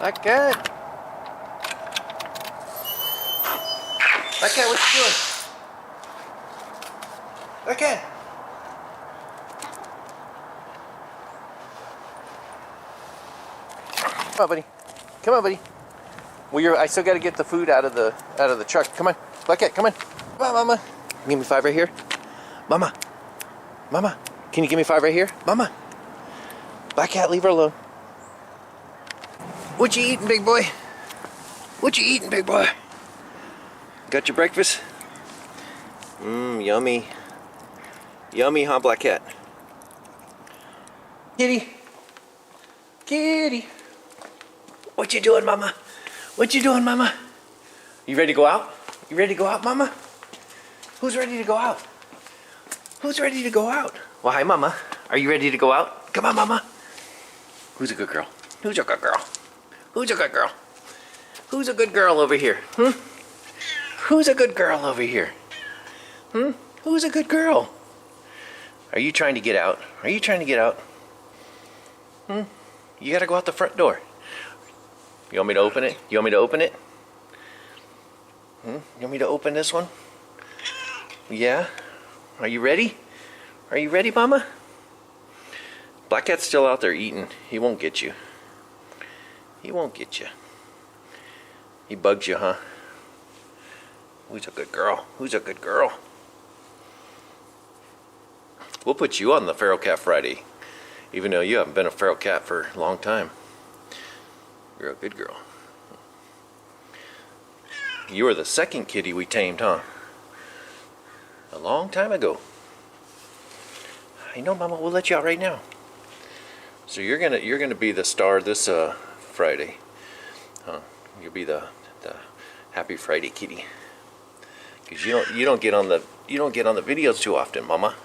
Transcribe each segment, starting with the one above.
BlaCat. BlaCat, what you doing? BlaCat. Come on, buddy. Come on, buddy. Well, I still got to get the food out of the truck. Come on, BlaCat. Come on. Come on, Mama. Give me 5 right here, Mama. Mama, can you give me 5 right here, Mama? BlaCat, leave her alone. What you eating, big boy? What you eating, big boy? Got your breakfast? Yummy. Yummy, huh, BlaCat? Kitty. Kitty. What you doing, Mama? What you doing, Mama? You ready to go out? You ready to go out, Mama? Who's ready to go out? Who's ready to go out? Well, hi, Mama. Are you ready to go out? Come on, Mama. Who's a good girl? Who's a good girl? Who's a good girl? Who's a good girl over here? Who's a good girl over here? Who's a good girl? Are you trying to get out? Are you trying to get out? You gotta go out the front door. You want me to open it? You want me to open it? You want me to open this one? Yeah? Are you ready? Are you ready, Mama? BlaCat's still out there eating. He won't get you. He won't get you. He bugs you, huh? Who's a good girl? Who's a good girl? We'll put you on the Feral Cat Friday, even though you haven't been a feral cat for a long time. You're a good girl. You were the second kitty we tamed, huh? A long time ago. I know, Mama. We'll let you out right now. So you're gonna be the star this Friday. You'll be the Happy Friday kitty. Cause you don't get on the videos too often, Mama.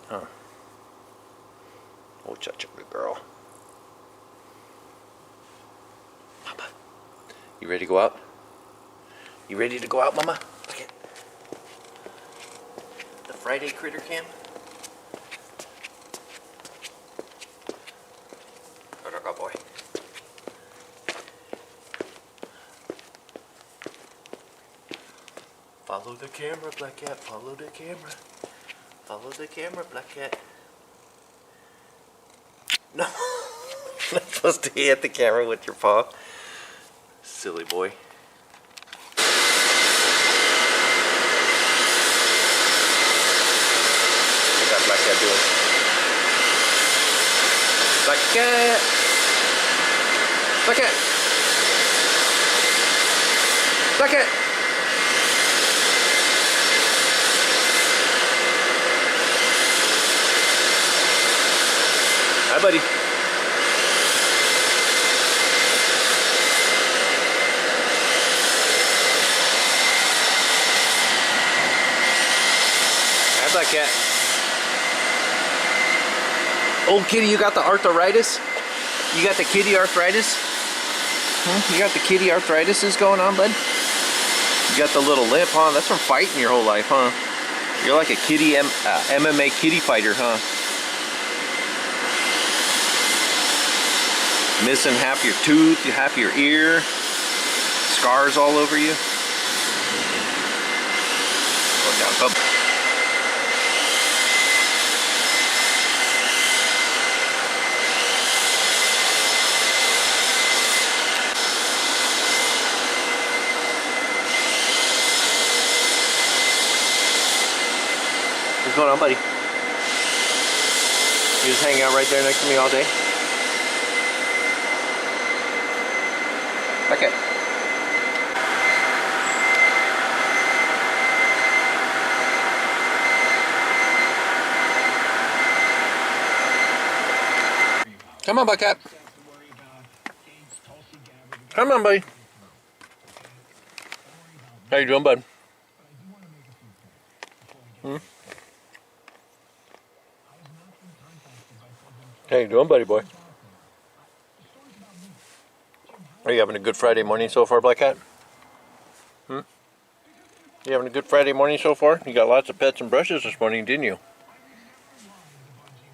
Huh? Oh, such a good girl. Mama, you ready to go out? You ready to go out, Mama? Look at the Friday critter cam. Good boy. Follow the camera, BlaCat. Follow the camera. Follow the camera, BlaCat. No. You're not supposed to hit the camera with your paw. Silly boy. What that BlaCat doing? BlaCat! BlaCat! BlaCat! Hi, buddy. Hi, BlaCat. Old kitty, you got the arthritis? You got the kitty arthritis? You got the kitty arthritis is going on, bud? You got the little limp, huh? That's from fighting your whole life, huh? You're like a kitty MMA kitty fighter, huh? Missing half your tooth, half your ear, scars all over you. Go down, come. What's going on, buddy? You just hanging out right there next to me all day? Okay. Come on, BlaCat. Come on, buddy. How you doing, bud? How you doing, buddy boy? Are you having a good Friday morning so far, BlaCat? You having a good Friday morning so far? You got lots of pets and brushes this morning, didn't you?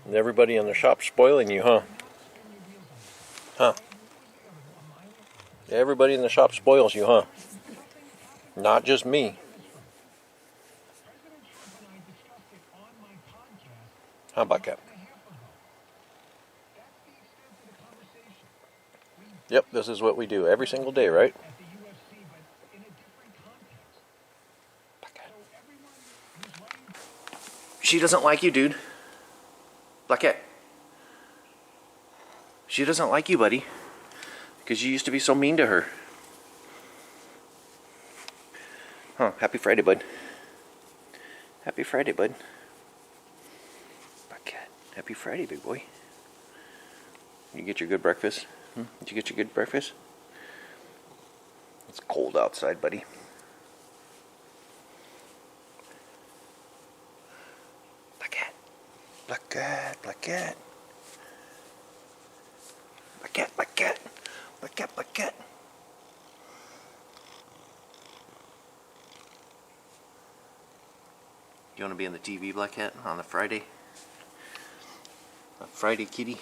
And everybody in the shop spoiling you, huh? Huh? Everybody in the shop spoils you, huh? Not just me. How about that? Yep, this is what we do every single day, right? She doesn't like you, dude. BlaCat. She doesn't like you, buddy. Because you used to be so mean to her. Huh, happy Friday, bud. Happy Friday, bud. BlaCat. Happy Friday, big boy. You get your good breakfast? Did you get your good breakfast? It's cold outside, buddy. BlaCat. BlaCat, BlaCat. BlaCat, BlaCat. BlaCat, BlaCat. You want to be on the TV, BlaCat, on a Friday? A Friday, kitty?